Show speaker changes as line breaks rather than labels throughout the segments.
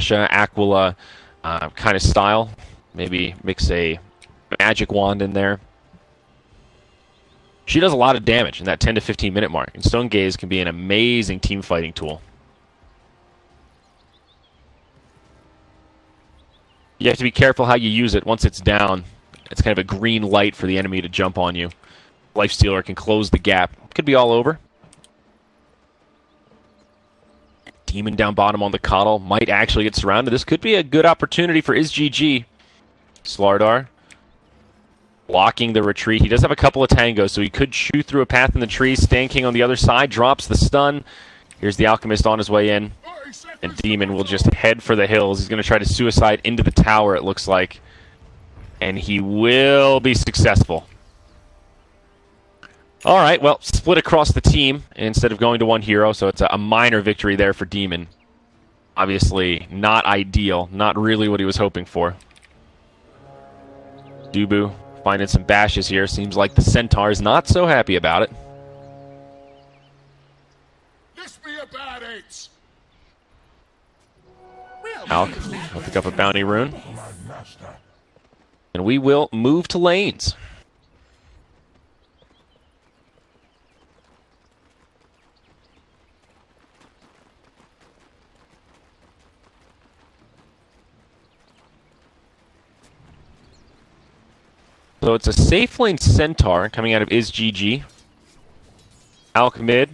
Sasha, Aquila kind of style. Maybe mix a magic wand in there. She does a lot of damage in that 10 to 15 minute mark, and Stone Gaze can be an amazing team fighting tool. You have to be careful how you use it. Once it's down, it's kind of a green light for the enemy to jump on you. Lifestealer can close the gap. Could be all over. Demon down bottom on the Coddle. Might actually get surrounded. This could be a good opportunity for IzGG. Slardar blocking the retreat. He does have a couple of tangos, so he could chew through a path in the trees. Stand King on the other side. Drops the stun. Here's the Alchemist on his way in. And Demon will just head for the hills. He's going to try to suicide into the tower, it looks like. And he will be successful. All right, well, split across the team instead of going to one hero, so it's a minor victory there for Demon. Obviously, not ideal. Not really what he was hoping for. Dubu finding some bashes here. Seems like the Centaur is not so happy about it.
This be a bad eight.
Alk will pick up a bounty rune. And we will move to lanes. So it's a safe lane Centaur coming out of IzGG. Alk mid.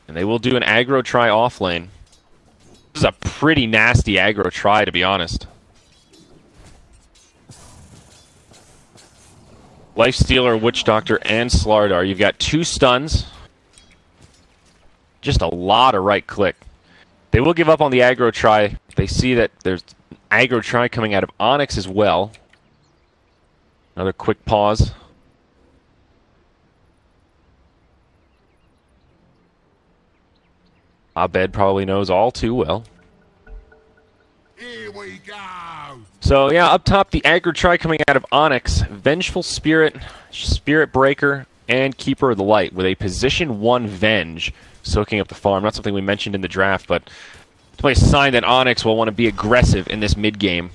And they will do an aggro try off lane. This is a pretty nasty aggro try, to be honest. Lifestealer, Witch Doctor, and Slardar. You've got 2 stuns. Just a lot of right click. They will give up on the aggro try. They see that there's aggro try coming out of Onyx as well. Another quick pause. Abed probably knows all too well.
Here we go.
So yeah, up top, the aggro try coming out of Onyx. Vengeful Spirit, Spirit Breaker, and Keeper of the Light with a position 1 Venge soaking up the farm. Not something we mentioned in the draft, but it's a sign that Onyx will want to be aggressive in this mid game.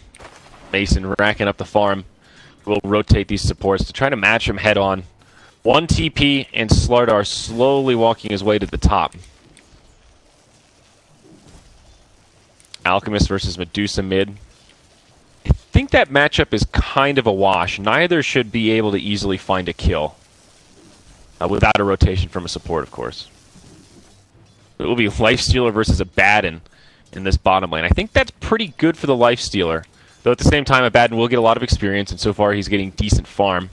Mason racking up the farm. We'll rotate these supports to try to match him head on. 1 TP and Slardar slowly walking his way to the top. Alchemist versus Medusa mid. I think that matchup is kind of a wash. Neither should be able to easily find a kill. Without a rotation from a support, of course. It will be Lifestealer versus Abaddon in this bottom lane. I think that's pretty good for the Lifestealer. Though at the same time, Abaddon will get a lot of experience, and so far he's getting decent farm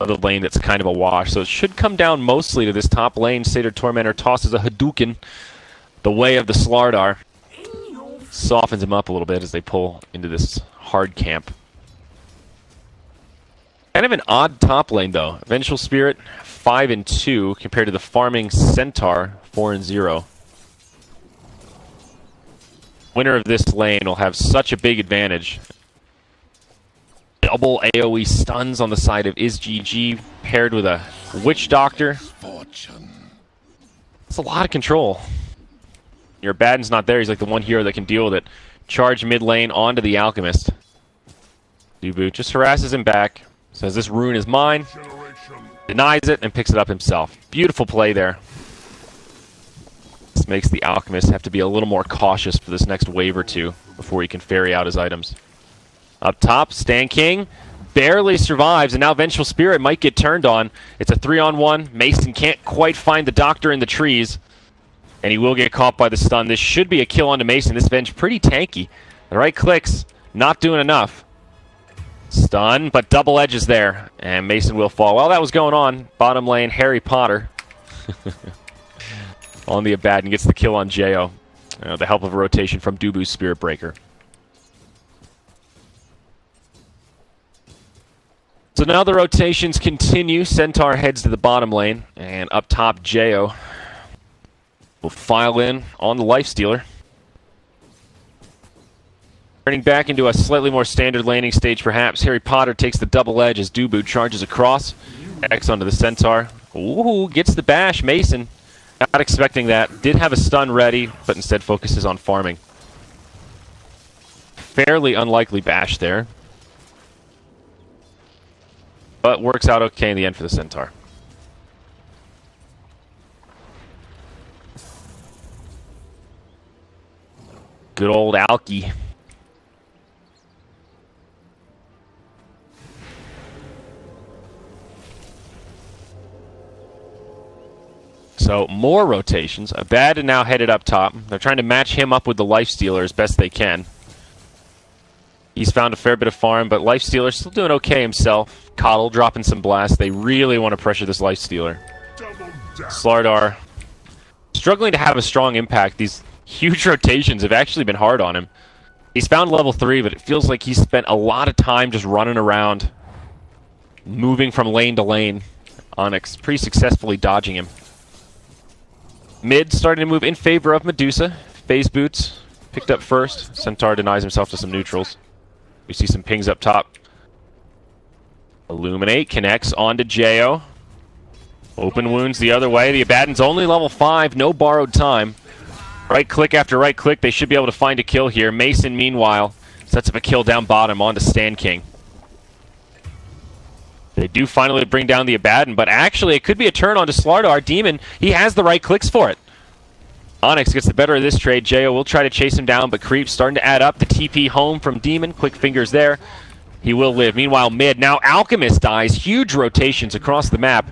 of the lane that's kind of a wash. So it should come down mostly to this top lane. Satyr Tormentor tosses a Hadouken the way of the Slardar. Softens him up a little bit as they pull into this hard camp. Kind of an odd top lane, though. Vengeful Spirit, 5-2, compared to the farming Centaur, 4-0. Winner of this lane will have such a big advantage. Double AoE stuns on the side of IzGG, paired with a Witch Doctor. It's a lot of control. Your Abaddon's not there. He's like the one hero that can deal with it. Charge mid lane onto the Alchemist. Dubu just harasses him back. Says this rune is mine. Denies it and picks it up himself. Beautiful play there. This makes the Alchemist have to be a little more cautious for this next wave or two before he can ferry out his items. Up top, Stan King barely survives, and now Vengeful Spirit might get turned on. It's a 3-on-1. Mason can't quite find the Doctor in the trees, and he will get caught by the stun. This should be a kill onto Mason. This Venge pretty tanky. The right clicks, not doing enough. Stun, but double edge is there, and Mason will fall. While that was going on, bottom lane, Harry Potter on the Abaddon gets the kill on Jo. The help of a rotation from Dubu's Spirit Breaker. So now the rotations continue. Centaur heads to the bottom lane, and up top, Jo will file in on the Lifestealer. Turning back into a slightly more standard laning stage, perhaps. Harry Potter takes the double edge as Dubu charges across. X onto the Centaur. Ooh, gets the bash. Mason, not expecting that. Did have a stun ready, but instead focuses on farming. fairly unlikely bash there. But works out okay in the end for the Centaur. Good old Alki. So, more rotations. Abed now headed up top. They're trying to match him up with the Lifestealer as best they can. He's found a fair bit of farm, but Lifestealer's still doing okay himself. Coddle dropping some blasts. They really want to pressure this Lifestealer. Slardar struggling to have a strong impact. These huge rotations have actually been hard on him. He's found level 3, but it feels like he's spent a lot of time just running around, moving from lane to lane. Onyx pretty successfully dodging him. Mid starting to move in favor of Medusa. Phase boots picked up first. Centaur denies himself to some neutrals. We see some pings up top. Illuminate connects onto Jo. Open wounds the other way. The Abaddon's only level 5, no borrowed time. Right click after right click, they should be able to find a kill here. Mason, meanwhile, sets up a kill down bottom onto Stand King. They do finally bring down the Abaddon, but actually it could be a turn onto Slardar. Demon, he has the right clicks for it. Onyx gets the better of this trade. Jo will try to chase him down, but creep's starting to add up. The TP home from Demon. Quick fingers there. He will live. Meanwhile, mid. Now Alchemist dies. Huge rotations across the map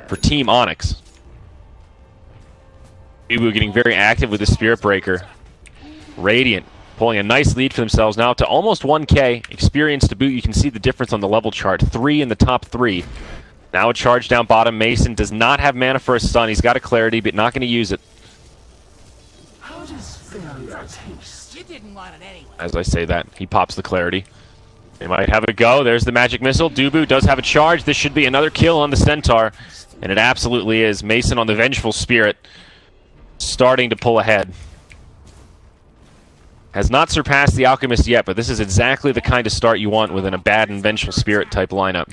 for Team Onyx. Ubu getting very active with the Spirit Breaker. Radiant pulling a nice lead for themselves now up to almost 1k. Experience to boot. You can see the difference on the level chart. 3 in the top 3. Now a charge down bottom. Mason does not have mana for a stun. He's got a clarity, but not going to use it.
You didn't want it anyway.
As I say that, he pops the clarity. They might have a go. There's the magic missile. Dubu does have a charge. This should be another kill on the Centaur. And it absolutely is. Mason on the Vengeful Spirit starting to pull ahead. Has not surpassed the Alchemist yet, but this is exactly the kind of start you want with an Abaddon Vengeful Spirit type lineup.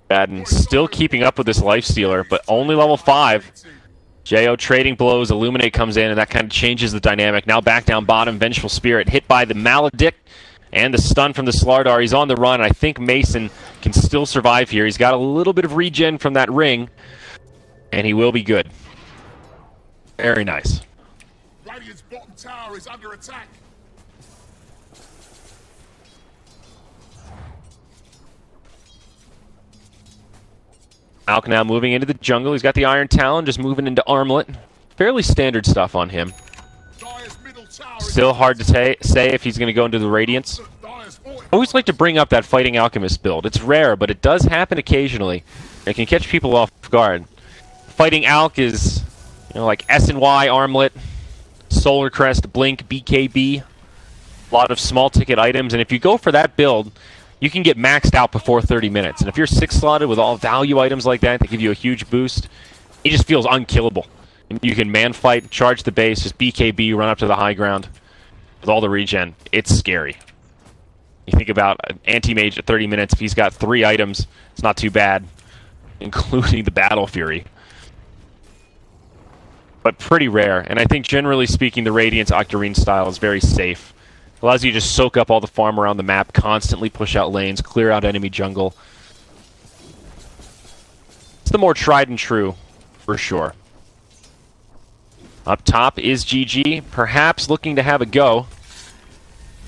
Abaddon still keeping up with this Lifestealer, but only level 5. Jo trading blows, Illuminate comes in, and that kind of changes the dynamic. Now back down bottom, Vengeful Spirit hit by the Maledict and the stun from the Slardar. He's on the run. I think Mason can still survive here. He's got a little bit of regen from that ring, and he will be good. Very nice.
Radiant's bottom tower is under attack.
Alk now moving into the jungle. He's got the Iron Talon, just moving into Armlet. Fairly standard stuff on him. Still hard to say if he's going to go into the Radiance. I always like to bring up that Fighting Alchemist build. It's rare, but it does happen occasionally. It can catch people off guard. Fighting Alk is, like S&Y, Armlet, Solar Crest, Blink, BKB. A lot of small ticket items, and if you go for that build, you can get maxed out before 30 minutes. And if you're 6-slotted with all value items like that give you a huge boost, it just feels unkillable. You can man fight, charge the base, just BKB, run up to the high ground with all the regen. It's scary. You think about an anti-mage at 30 minutes, if he's got 3 items, it's not too bad, including the Battle Fury. But pretty rare, and I think generally speaking, the Radiance Octarine style is very safe. Allows you to just soak up all the farm around the map, constantly push out lanes, clear out enemy jungle. It's the more tried and true, for sure. Up top is GG, perhaps looking to have a go.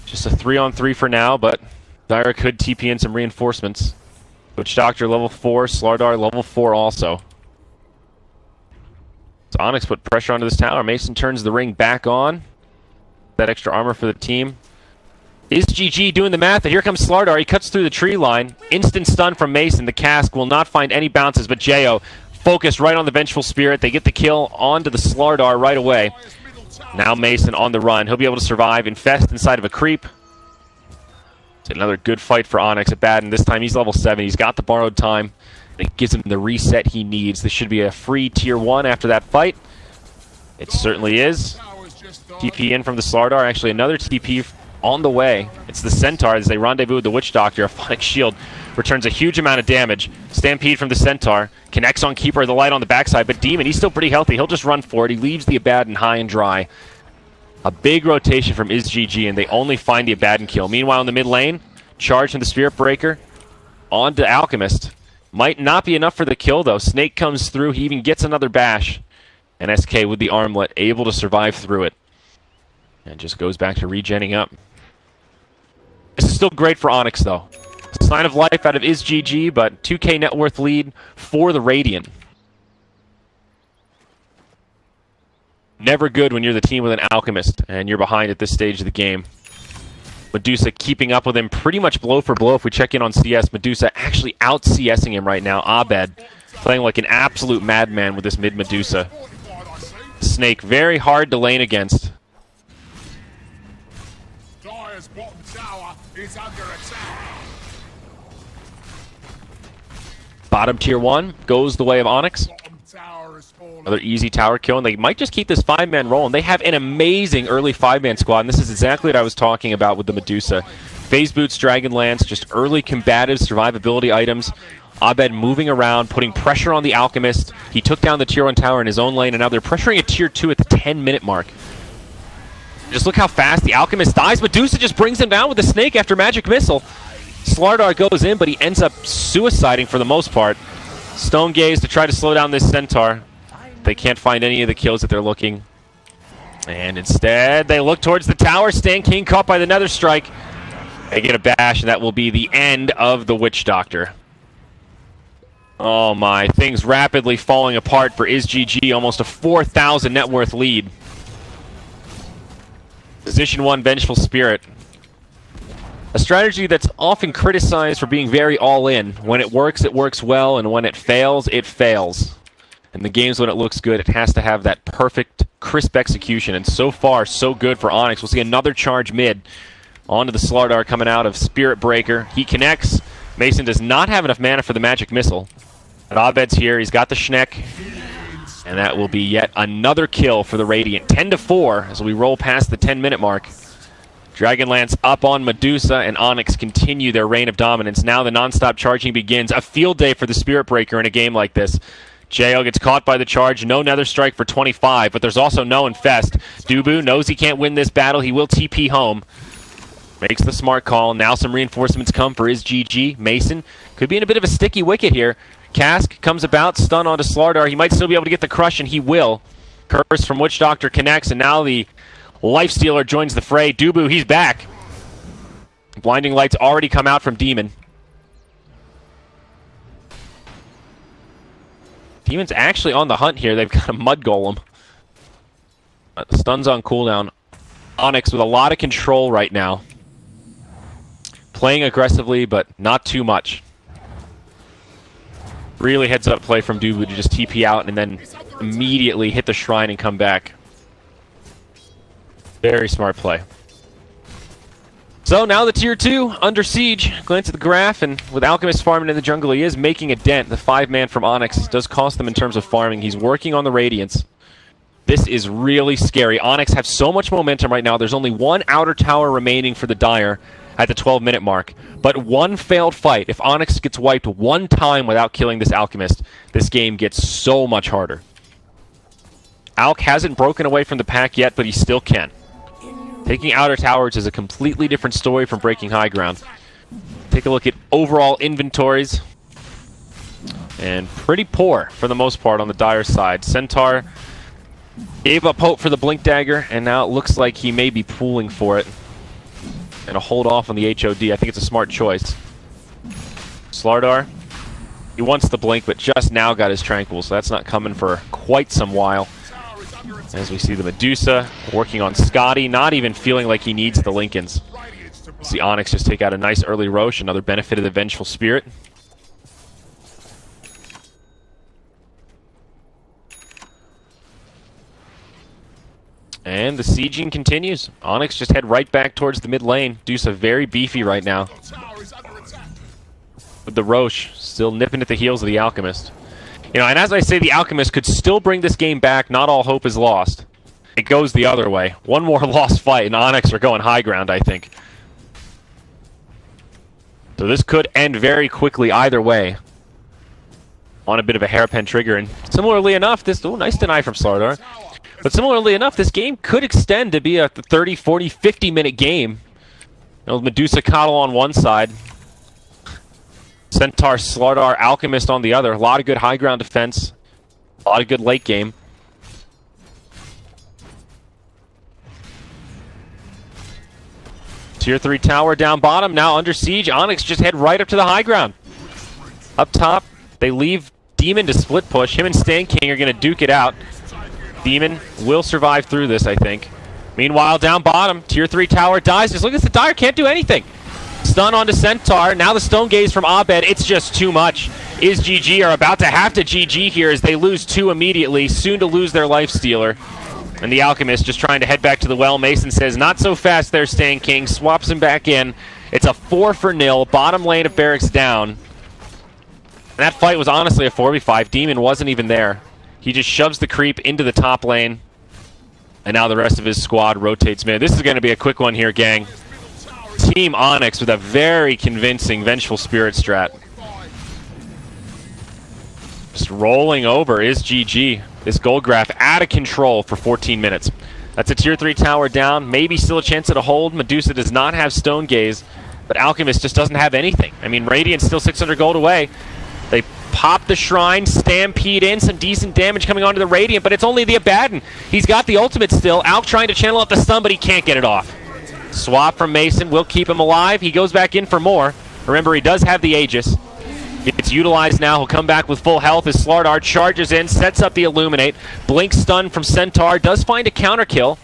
Just a 3-on-3 for now, but Zyra could TP in some reinforcements. Witch Doctor level 4, Slardar level 4 also. So Onyx put pressure onto this tower. Mason turns the ring back on. That extra armor for the team. Is GG doing the math? And here comes Slardar. He cuts through the tree line. Instant stun from Mason. The cask will not find any bounces, but Jo focused right on the Vengeful Spirit. They get the kill onto the Slardar right away. Now Mason on the run. He'll be able to survive. Infest inside of a creep. It's another good fight for Onyx Abaddon. This time he's level 7. He's got the borrowed time. It gives him the reset he needs. This should be a free tier 1 after that fight. It certainly is. TP in from the Slardar. Actually, another TP on the way. It's the Centaur as they rendezvous with the Witch Doctor. A Phonic Shield returns a huge amount of damage. Stampede from the Centaur. Connects on Keeper of the Light on the backside, but Demon, he's still pretty healthy. He'll just run for it. He leaves the Abaddon high and dry. A big rotation from IzGG, and they only find the Abaddon kill. Meanwhile, in the mid lane, charge from the Spirit Breaker on to Alchemist. Might not be enough for the kill, though. Snake comes through. He even gets another bash. And SK with the armlet, able to survive through it. And just goes back to regenning up. This is still great for Onyx, though. Sign of life out of IzGG, but 2k net worth lead for the Radiant. Never good when you're the team with an Alchemist and you're behind at this stage of the game. Medusa keeping up with him pretty much blow for blow. If we check in on CS, Medusa actually out-CSing him right now. Abed playing like an absolute madman with this mid Medusa. Snake very hard to lane against.
Dire's bottom tower is under attack.
Bottom tier 1 goes the way of Onyx.
Bottom tower is falling.
Another easy tower kill, and they might just keep this 5-man rolling. They have an amazing early 5-man squad, and this is exactly what I was talking about with the Medusa. Phase Boots, Dragonlance, just early combative survivability items. Abed moving around, putting pressure on the Alchemist. He took down the tier 1 tower in his own lane, and now they're pressuring a tier 2 at the 10-minute mark. Just look how fast the Alchemist dies. Medusa just brings him down with the Snake after Magic Missile. Slardar goes in, but he ends up suiciding for the most part. Stone Gaze to try to slow down this Centaur. They can't find any of the kills that they're looking. And instead, they look towards the tower. Stan King caught by the Nether Strike. They get a bash, and that will be the end of the Witch Doctor. Oh my, things rapidly falling apart for IzGG. Almost a 4,000 net worth lead. Position 1, Vengeful Spirit. A strategy that's often criticized for being very all-in. When it works well, and when it fails, it fails. In the games when it looks good, it has to have that perfect, crisp execution, and so far, so good for Onyx. We'll see another charge mid. Onto the Slardar coming out of Spirit Breaker. He connects. Mason does not have enough mana for the Magic Missile. But Abed's here. He's got the Schneck. And that will be yet another kill for the Radiant. 10-4 as we roll past the 10-minute mark. Dragonlance up on Medusa, and Onyx continue their reign of dominance. Now the non-stop charging begins. A field day for the Spirit Breaker in a game like this. JL gets caught by the charge. No Nether Strike for 25, but there's also no Infest. Dubu knows he can't win this battle. He will TP home. Makes the smart call. Now some reinforcements come for IzGG. Mason could be in a bit of a sticky wicket here. Cask comes about, stun onto Slardar. He might still be able to get the crush, and he will. Curse from Witch Doctor connects, and now the Lifestealer joins the fray. Dubu, he's back. Blinding Light's already come out from Demon. Demon's actually on the hunt here. They've got a Mud Golem. Stun's on cooldown. Onyx with a lot of control right now. Playing aggressively, but not too much. Really heads-up play from Dubu to just TP out and then immediately hit the shrine and come back. Very smart play. So now the tier 2 under siege. Glance at the graph, and with Alchemist farming in the jungle, he is making a dent. The 5-man from Onyx does cost them in terms of farming. He's working on the Radiance. This is really scary. Onyx have so much momentum right now. There's only one outer tower remaining for the Dire at the 12-minute mark. But one failed fight. If Onyx gets wiped one time without killing this Alchemist, this game gets so much harder. Alk hasn't broken away from the pack yet, but he still can. Taking outer towers is a completely different story from breaking high ground. Take a look at overall inventories. And pretty poor, for the most part, on the Dire side. Centaur gave up hope for the Blink Dagger, and now it looks like he may be pooling for it. And a hold off on the HOD. I think it's a smart choice. Slardar, he wants the Blink, but just now got his Tranquil, so that's not coming for quite some while. As we see the Medusa working on Scotty, not even feeling like he needs the Lincolns. See Onyx just take out a nice early Roche, another benefit of the Vengeful Spirit. And the sieging continues. Onyx just head right back towards the mid lane. Medusa very beefy right now. With the Roche still nipping at the heels of the Alchemist. You know, and as I say, the Alchemist could still bring this game back. Not all hope is lost. It goes the other way. One more lost fight, and Onyx are going high ground, I think. So this could end very quickly either way. On a bit of a hairpin trigger. And similarly enough, this... Oh, nice deny from Slardar. But similarly enough, this game could extend to be a 30, 40, 50-minute game. You know, Medusa Coddle on one side. Centaur, Slardar, Alchemist on the other. A lot of good high ground defense. A lot of good late game. Tier 3 tower down bottom, now under siege. Onyx just head right up to the high ground. Up top, they leave Demon to split push. Him and Stan King are going to duke it out. Demon will survive through this, I think. Meanwhile, down bottom, Tier 3 tower dies. Just look at the Dire, can't do anything. Stun onto Centaur. Now the Stone Gaze from Abed. It's just too much. GG are about to have to GG here as they lose 2 immediately. Soon to lose their Life Stealer. And the Alchemist just trying to head back to the well. Mason says, not so fast there, Stan King. Swaps him back in. It's a 4-0. Bottom lane of Barracks down. And that fight was honestly a 4v5. Demon wasn't even there. He just shoves the creep into the top lane. And now the rest of his squad rotates mid. This is going to be a quick one here, gang. Team Onyx with a very convincing Vengeful Spirit strat. Just rolling over GG. This gold graph out of control for 14 minutes. That's a Tier 3 tower down. Maybe still a chance at a hold. Medusa does not have Stone Gaze, but Alchemist just doesn't have anything. I mean, Radiant's still 600 gold away. They pop the Shrine, Stampede in, some decent damage coming onto the Radiant, but it's only the Abaddon. He's got the ultimate still. Alk trying to channel up the stun, but he can't get it off. Swap from Mason will keep him alive. He goes back in for more. Remember, he does have the Aegis. It's utilized now. He'll come back with full health as Slardar charges in, sets up the Illuminate. Blink stun from Centaur. Does find a counter kill.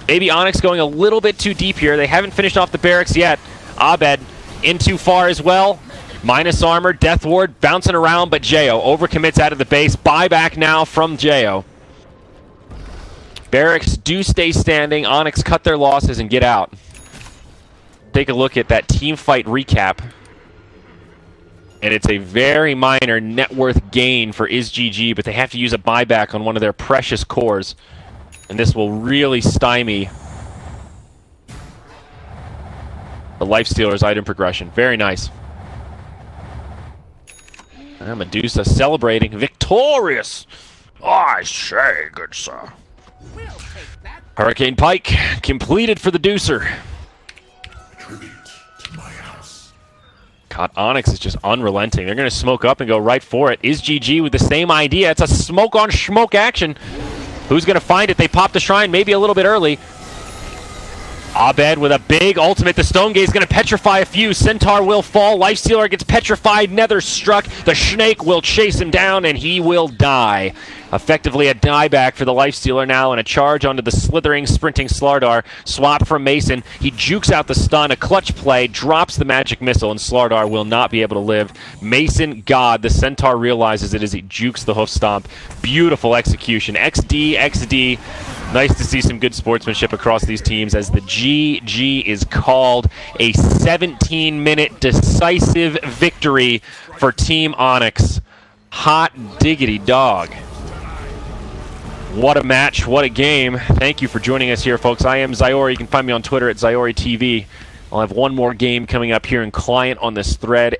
Maybe Onyx going a little bit too deep here. They haven't finished off the barracks yet. Abed in too far as well. Minus armor. Death Ward bouncing around, but Jo overcommits out of the base. Buyback now from Jo. Barracks do stay standing. Onyx cut their losses and get out. Take a look at that team fight recap. And it's a very minor net worth gain for GG, but they have to use a buyback on one of their precious cores. And this will really stymie the Lifestealer's item progression. Very nice. And Medusa celebrating. Victorious! I say, good sir.
We'll take that.
Hurricane Pike completed for the Deucer. God, Onyx is just unrelenting. They're going to smoke up and go right for it. GG with the same idea. It's a smoke on smoke action. Who's going to find it? They pop the Shrine maybe a little bit early. Abed with a big ultimate. The Stone Gaze is going to petrify a few. Centaur will fall. Lifestealer gets petrified. Nether struck. The Snake will chase him down, and he will die. Effectively a dieback for the Lifestealer now, and a charge onto the slithering, sprinting Slardar. Swap from Mason. He jukes out the stun. A clutch play. Drops the magic missile, and Slardar will not be able to live. Mason, God. The Centaur realizes it as he jukes the hoof stomp. Beautiful execution. XD, XD. Nice to see some good sportsmanship across these teams as the GG is called. A 17-minute decisive victory for Team Onyx. Hot diggity dog. What a match, what a game. Thank you for joining us here, folks. I am Zyori. You can find me on Twitter at ZyoriTV. I'll have one more game coming up here in Client on this thread.